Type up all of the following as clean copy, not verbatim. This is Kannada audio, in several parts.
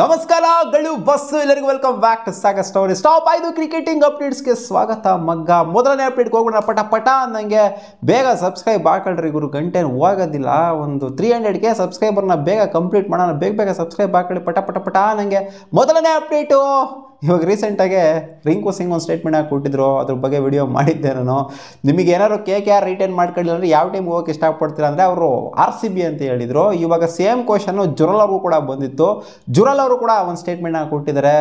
ನಮಸ್ಕಾರಗಳು ಬಸ್ಸು ಎಲ್ಲರಿಗೂ welcome back to Sagar story top 5 cricketing ಅಪ್ಡೇಟ್ಸ್ಗೆ ಸ್ವಾಗತ ಮಗ್ಗ. ಮೊದಲನೇ ಅಪ್ಡೇಟ್ಗೆ ಹೋಗೋಣ ಪಟ ಪಟ ಅನ್ನಂಗೆ. ಬೇಗ ಸಬ್ಸ್ಕ್ರೈಬ್ ಹಾಕೊಳ್ರಿ ಗುರು, ಗಂಟೆ ಹೋಗೋದಿಲ್ಲ. ಒಂದು 300K ಸಬ್ಸ್ಕ್ರೈಬರ್ನ ಬೇಗ ಕಂಪ್ಲೀಟ್ ಮಾಡೋಣ. ಬೇಗ ಸಬ್ಸ್ಕ್ರೈಬ್ ಹಾಕೊಳ್ಳಿ ಪಟ ಪಟ ಪಟ ಅನ್ನಂಗೆ. ಮೊದಲನೇ ಅಪ್ಡೇಟು, ಇವಾಗ ರೀಸೆಂಟಾಗೆ ರಿಂಕು ಸಿಂಗ್ ಒಂದು ಸ್ಟೇಟ್ಮೆಂಟ್ ಹಾಕಿ ಕೊಟ್ಟಿದ್ರು, ಅದ್ರ ಬಗ್ಗೆ ವಿಡಿಯೋ ಮಾಡಿದ್ದೆ ನಾನು. ನಿಮಗೆ ಏನಾದ್ರು KKR ರಿಟೈನ್ ಮಾಡ್ಕೊಳ್ಳಿಲ್ಲ ಅಂದರೆ ಯಾವ ಟೀಮ್ಗೆ ಹೋಗೋಕೆ ಇಷ್ಟಪಡ್ತೀರಾ ಅಂದರೆ ಅವರು RCB ಅಂತ ಹೇಳಿದರು. ಇವಾಗ ಸೇಮ್ ಕ್ವಶನ್ನು ಜುರಲ್ ಅವ್ರಿಗೂ ಕೂಡ ಬಂದಿತ್ತು. ಜುರಲ್ ಅವರು ಕೂಡ ಒಂದು ಸ್ಟೇಟ್ಮೆಂಟ್ ಹಾಕಿ ಕೊಟ್ಟಿದ್ದಾರೆ,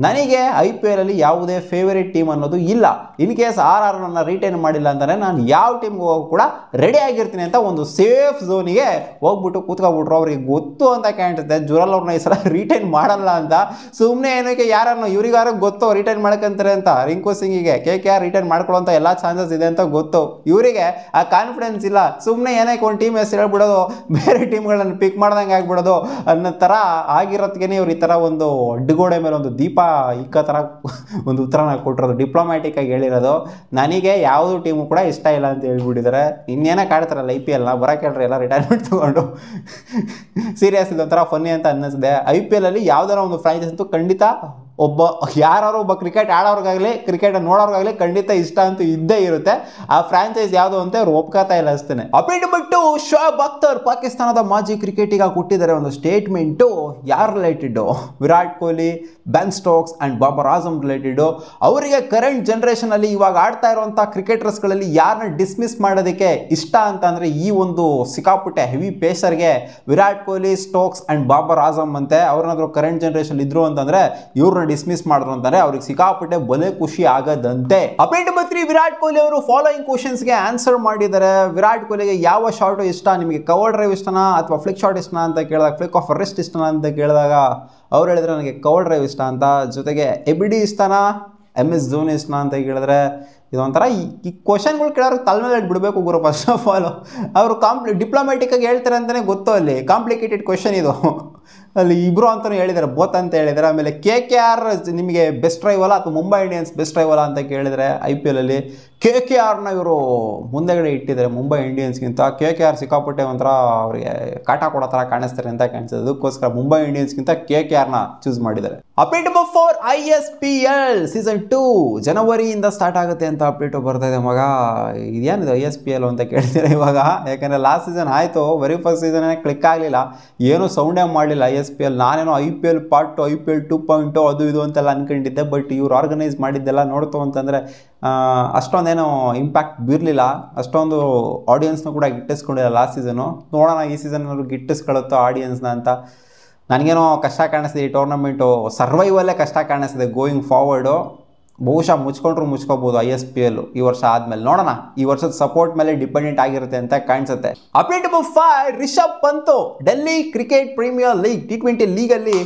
ನನಗೆ IPL ಅಲ್ಲಿ ಯಾವುದೇ ಫೇವರೇಟ್ ಟೀಮ್ ಅನ್ನೋದು ಇಲ್ಲ. ಇನ್ ಕೇಸ್ RR ನನ್ನ ರಿಟೈನ್ ಮಾಡಿಲ್ಲ ಅಂತಂದರೆ ನಾನು ಯಾವ ಟೀಮ್ಗೆ ಹೋಗೋಕೆ ಕೂಡ ರೆಡಿ ಆಗಿರ್ತೀನಿ ಅಂತ ಒಂದು ಸೇಫ್ ಝೋನಿಗೆ ಹೋಗ್ಬಿಟ್ಟು ಕೂತ್ಕೊಬಿಟ್ರು. ಅವ್ರಿಗೆ ಗೊತ್ತು ಅಂತ ಕಾಣ್ತದೆ ಜುರಲ್ ಅವ್ರನ್ನ ಈ ಸಲ ರಿಟೈನ್ ಮಾಡಲ್ಲ ಅಂತ. ಸುಮ್ಮನೆ ಏನಕ್ಕೆ ಯಾರನ್ನು ಇವ್ರಿಗಾರು ಗೊತ್ತು ರಿಟೈನ್ ಮಾಡ್ಕೊಂತಾರೆ ಅಂತ. ರಿಂಕು ಸಿಂಗಿಗೆ KKR ರಿಟೈನ್ ಮಾಡ್ಕೊಳ್ಳೋಂಥ ಎಲ್ಲ ಚಾನ್ಸಸ್ ಇದೆ ಅಂತ ಗೊತ್ತು, ಇವರಿಗೆ ಆ ಕಾನ್ಫಿಡೆನ್ಸ್ ಇಲ್ಲ. ಸುಮ್ಮನೆ ಏನಕ್ಕೆ ಒಂದು ಟೀಮ್ ಹೆಸರು ಹೇಳ್ಬಿಡೋದು, ಬೇರೆ ಟೀಮ್ಗಳನ್ನ ಪಿಕ್ ಮಾಡ್ದಂಗೆ ಆಗ್ಬಿಡೋದು ಅನ್ನೋ ಥರ ಆಗಿರೋದಕ್ಕೆ ಇವ್ರು ಈ ಥರ ಒಂದು ಅಡ್ಡಗೋಡೆ ಮೇಲೆ ಒಂದು ದೀಪ ಇಕ್ಕ ಥರ ಒಂದು ಉತ್ತರನ ಕೊಟ್ಟಿರೋದು, ಡಿಪ್ಲೊಮ್ಯಾಟಿಕ್ ಆಗಿ ಹೇಳಿರೋದು. ನನಗೆ ಯಾವುದು ಟೀಮು ಕೂಡ ಇಷ್ಟ ಇಲ್ಲ ಅಂತ ಹೇಳ್ಬಿಟ್ಟಿದ್ದಾರೆ. ಇನ್ನೇನಕ್ಕೆ ಆಡ್ತಾರಲ್ಲ IPL ಬರೋಕೆ ಹೇಳ್ರಿ ಎಲ್ಲ ರಿಟೈರ್ಮೆಂಟ್ ತೊಗೊಂಡು. ಸೀರಿಯಸ್ ಇದೊಂಥರ ಫನ್ನಿ ಅಂತ ಅನ್ನಿಸಿದೆ. IPL ಅಲ್ಲಿ ಯಾವ್ದಾರ ಒಂದು ಫ್ರಾಂಚೈಸ್ ಅಂತೂ ಖಂಡಿತ ಯಾರು ಒಬ್ಬ ಕ್ರಿಕೆಟ್ ಆಡೋರ್ಗಾಗಲಿ ಕ್ರಿಕೆಟ್ ನೋಡೋರ್ಗಾಗಲಿ ಖಂಡಿತ ಇಷ್ಟ ಅಂತೂ ಇದ್ದೇ ಇರುತ್ತೆ. ಆ ಫ್ರಾಂಚೈಸ್ ಯಾವುದು ಅಂತ ಅವ್ರು ಒಪ್ಕೋತಾ ಇಲ್ಲ ಅಷ್ಟೇ. ಅಪ್ಡೇಟ್ ಬಿಟ್ಟು ಶೋಯಬ್ ಅಖ್ತರ್ ಪಾಕಿಸ್ತಾನದ ಮಾಜಿ ಕ್ರಿಕೆಟಿಗ ಕೊಟ್ಟಿದ್ದಾರೆ ಒಂದು ಸ್ಟೇಟ್ಮೆಂಟು. ಯಾರು related? Virat Kohli, Ben Stokes and Babar Azam related. ಅವರಿಗೆ ಕರೆಂಟ್ ಜನ್ರೇಷನಲ್ಲಿ ಇವಾಗ ಆಡ್ತಾ ಇರುವಂಥ ಕ್ರಿಕೆಟರ್ಸ್ಗಳಲ್ಲಿ ಯಾರನ್ನ ಡಿಸ್ಮಿಸ್ ಮಾಡೋದಕ್ಕೆ ಇಷ್ಟ ಅಂತ ಅಂದರೆ ಈ ಒಂದು ಸಿಕ್ಕಾಪಟ್ಟೆ ಹೆವಿ ಪೇಸರ್ಗೆ ವಿರಾಟ್ ಕೊಹ್ಲಿ, ಸ್ಟೋಕ್ಸ್ ಆ್ಯಂಡ್ ಬಾಬರ್ ಆಜಮ್ ಅಂತೆ. ಅವ್ರನ್ನಾದ್ರೂ ಕರೆಂಟ್ ಜನ್ರೇಷನ್ ಇದ್ರು ಅಂತಂದರೆ ಇವ್ರನ್ನ ಡಿಸ್ಮಿಸ್ ಮಾಡಿದ್ರು ಅಂತಾನೆ ಅವ್ರಿಗೆ ಸಿಕ್ಕಾಪಟ್ಟೆ ಬಲೆ ಖುಷಿ ಆಗದಂತೆ. ಅಪ್ಡೇಟ್ ಬಂತ್ರಿ, ವಿರಾಟ್ ಕೊಹ್ಲಿ ಅವರು ಫಾಲೋಯಿಂಗ್ ಕ್ವಶನ್ಸ್ಗೆ ಆನ್ಸರ್ ಮಾಡಿದ್ದಾರೆ. ವಿರಾಟ್ ಕೊಹ್ಲಿಗೆ ಯಾವ ಶಾಟ್ ಇಷ್ಟ? ನಿಮಗೆ ಕವರ್ ಡ್ರೈವ್ ಇಷ್ಟನಾ ಅಥವಾ ಫ್ಲಿಕ್ ಶಾಟ್ ಇಷ್ಟನಾ ಅಂತ ಕೇಳಿದಾಗ, ಫ್ಲಿಕ್ ಆಫ್ ರೆಸ್ಟ್ ಇಷ್ಟನಾ ಅಂತ ಕೇಳಿದಾಗ ಅವ್ರು ಹೇಳಿದ್ರೆ ನನಗೆ ಕವರ್ ಡ್ರೈವ್ ಇಷ್ಟ ಅಂತ. ಜೊತೆಗೆ ABD ಇಷ್ಟನಾ, MS ಧೋನಿ ಇಷ್ಟನಾ ಅಂತ ಕೇಳಿದ್ರೆ ಇದೊಂಥರ ಈ ಕ್ವಶನ್ಗಳು ಕೇಳೋರು ತಲೆ ಮೇಲೆ ಬಿಡಬೇಕು ಗುರು. ಫಸ್ಟ್ ಆಫ್ ಆಲ್ ಅವರು ಡಿಪ್ಲೊಮ್ಯಾಟಿಕ್ ಆಗಿ ಹೇಳ್ತಾರೆ ಅಂತಲೇ ಗೊತ್ತು. ಅಲ್ಲಿ ಕಾಂಪ್ಲಿಕೇಟೆಡ್ ಕ್ವಶನ್ ಇದು. ಅಲ್ಲಿ ಇಬ್ರು ಅಂತಲೂ ಹೇಳಿದ್ದಾರೆ, ಬೋತ್ ಅಂತ ಹೇಳಿದ್ದಾರೆ. ಆಮೇಲೆ KKR ನಿಮಗೆ ಬೆಸ್ಟ್ ಡ್ರೈವಲ್ಲ ಅಥವಾ ಮುಂಬೈ ಇಂಡಿಯನ್ಸ್ ಬೆಸ್ಟ್ ಡ್ರೈವಲ್ಲ ಅಂತ ಕೇಳಿದರೆ IPL ಅಲ್ಲಿ KKRನ ಇವರು ಮುಂದೆಗಡೆ ಇಟ್ಟಿದ್ದಾರೆ ಮುಂಬೈ ಇಂಡಿಯನ್ಸ್ಗಿಂತ. KKR ಸಿಕ್ಕಾಪಟ್ಟೆ ಒಂಥರ ಅವರಿಗೆ ಕಾಟ ಕೊಡೋ ಥರ ಕಾಣಿಸ್ತಾರೆ ಅಂತ ಕಾಣಿಸ್ತದೆ. ಅದಕ್ಕೋಸ್ಕರ ಮುಂಬೈ ಇಂಡಿಯನ್ಸ್ಗಿಂತ KKRನ ಚೂಸ್ ಮಾಡಿದ್ದಾರೆ. ಅಪ್ಡೇಟ್ ಫಾರ್ ISPL ಸೀಸನ್ 2 ಜನವರಿಯಿಂದ ಸ್ಟಾರ್ಟ್ ಆಗುತ್ತೆ ಅಂತ ಅಪ್ಡೇಟು ಬರ್ತಾ ಇದೆ ಮಗ. ಇದೇನಿದೆ ISPL ಅಂತ ಕೇಳ್ತೀರಾ ಇವಾಗ? ಯಾಕಂದರೆ ಲಾಸ್ಟ್ ಸೀಸನ್ ಆಯಿತು, ವೆರಿ ಫಸ್ಟ್ ಸೀಸನ್ ಕ್ಲಿಕ್ ಆಗಲಿಲ್ಲ, ಏನೂ ಸೌಂಡೇ ಮಾಡಲಿಲ್ಲ ISPL. ನಾನೇನೋ IPL ಪಾರ್ಟ್ 2, IPL 2.0 ಅದು ಇದು ಅಂತೆಲ್ಲ ಅನ್ಕೊಂಡಿದ್ದೆ. ಬಟ್ ಇವ್ರು ಆರ್ಗನೈಸ್ ಮಾಡಿದ್ದೆಲ್ಲ ನೋಡ್ತು ಅಂತಂದರೆ ಅಷ್ಟೊಂದೇನೋ ಇಂಪ್ಯಾಕ್ಟ್ ಬೀರಲಿಲ್ಲ. ಅಷ್ಟೊಂದು ಆಡಿಯನ್ಸ್ನ ಕೂಡ ಗಿಟ್ಟಿಸ್ಕೊಂಡಿಲ್ಲ ಲಾಸ್ಟ್ ಸೀಸನು. ನೋಡೋಣ ಈ ಸೀಸನ್ ಗಿಟ್ಟಿಸ್ಕೊಳ್ಳುತ್ತೋ ಆಡಿಯನ್ಸ್ನ ಅಂತ. ನನಗೇನೋ ಕಷ್ಟ ಕಾಣಿಸ್ತಿದೆ ಈ ಟೂರ್ನಮೆಂಟು, ಸರ್ವೈವಲ್ಲೇ ಕಷ್ಟ ಕಾಣಿಸ್ತಿದೆ ಗೋಯಿಂಗ್ ಫಾರ್ವರ್ಡು. ಬಹುಶಃ ಮುಚ್ಕೋಬೋದು ISPL ಈ ವರ್ಷ ಆದಮೇಲೆ. ನೋಡೋಣ, ಈ ವರ್ಷದ ಸಪೋರ್ಟ್ ಮೇಲೆ ಡಿಪೆಂಡೆಂಟ್ ಆಗಿರುತ್ತೆ ಅಂತ ಕಾಣಿಸುತ್ತೆ. Update 5, Rishabh Pant Delhi cricket premier league T20 ಲೀಗಲ್ಲಿ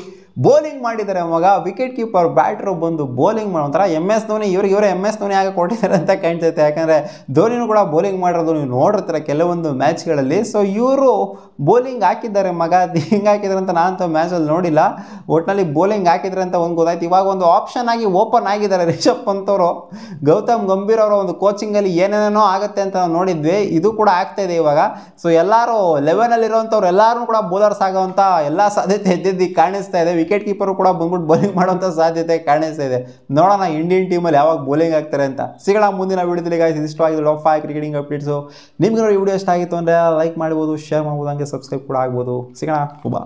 ಬೌಲಿಂಗ್ ಮಾಡಿದ್ದಾರೆ ಮಗ. ವಿಕೆಟ್ ಕೀಪರ್ ಬ್ಯಾಟ್ರು ಬಂದು ಬೌಲಿಂಗ್ ಮಾಡೋ ಒಂಥರ MS ಧೋನಿ, ಇವರೇ MS ಧೋನಿ ಆಗಿ ಕೊಟ್ಟಿದ್ದಾರೆ ಅಂತ ಕಾಣಿಸುತ್ತೆ. ಯಾಕಂದರೆ ಧೋನಿನೂ ಕೂಡ ಬೌಲಿಂಗ್ ಮಾಡಿರೋದು ನೀವು ನೋಡಿರ್ತಾರೆ ಕೆಲವೊಂದು ಮ್ಯಾಚ್ಗಳಲ್ಲಿ. ಸೊ ಇವರು ಬೌಲಿಂಗ್ ಹಾಕಿದ್ದಾರೆ ಮಗ. ಅದು ಹಿಂಗೆ ಹಾಕಿದ್ದಾರೆ ಅಂತ ನಾನಂತೂ ಮ್ಯಾಚಲ್ಲಿ ನೋಡಿಲ್ಲ. ಒಟ್ಟಿನಲ್ಲಿ ಬೌಲಿಂಗ್ ಹಾಕಿದ್ರೆ ಅಂತ ಒಂದು ಗೊತ್ತಾಯ್ತು. ಇವಾಗ ಒಂದು ಆಪ್ಷನ್ ಆಗಿ ಓಪನ್ ಆಗಿದ್ದಾರೆ ರಿಷಬ್ ಪಂತ್ ಅವರು. ಗೌತಮ್ ಗಂಭೀರ್ ಅವರ ಒಂದು ಕೋಚಿಂಗಲ್ಲಿ ಏನೇನೋ ಆಗುತ್ತೆ ಅಂತ ನಾವು ನೋಡಿದ್ವಿ, ಇದು ಕೂಡ ಆಗ್ತಾ ಇದೆ ಇವಾಗ. ಸೊ ಎಲ್ಲರೂ 11ಅಲ್ಲಿರುವಂಥವ್ರು ಎಲ್ಲರೂ ಕೂಡ ಬೌಲರ್ಸ್ ಆಗೋವಂಥ ಎಲ್ಲ ಸಾಧ್ಯತೆ ಎದ್ದಿದ್ದು ಕಾಣಿಸ್ತಾ ಇದೆ. ವಿಕೆಟ್ ಕೀಪರು ಕೂಡ ಬಂದ್ಬಿಟ್ಟು ಬೌಲಿಂಗ್ ಮಾಡುವಂಥ ಸಾಧ್ಯತೆ ಕಾಣಿಸ್ತಾ ಇದೆ. ನೋಡೋಣ ಇಂಡಿಯನ್ ಟೀಮಲ್ಲಿ ಯಾವಾಗ ಬೌಲಿಂಗ್ ಆಗ್ತಾರೆ ಅಂತ. ಸಿಗೋಣ ಮುಂದಿನ ವಿಡಿಯೋದಲ್ಲಿ ಗಾಯ್ಸ್. ಇಷ್ಟವಾಗಿದ್ದು ಟಾಪ್ 5 ಕ್ರಿಕೆಟಿಂಗ್ ಅಪ್ಡೇಟ್ಸು. ನಿಮ್ಗೆ ಈ ವಿಡಿಯೋ ಇಷ್ಟ ಆಗಿತ್ತು ಅಂದರೆ ಲೈಕ್ ಮಾಡ್ಬೋದು, ಶೇರ್ ಮಾಡ್ಬೋದು, ಹಂಗೆ ಸಬ್ಸ್ಕ್ರೈಬ್ ಕೂಡ ಆಗ್ಬೋದು. ಸಿಗೋಣ, ಬಾ.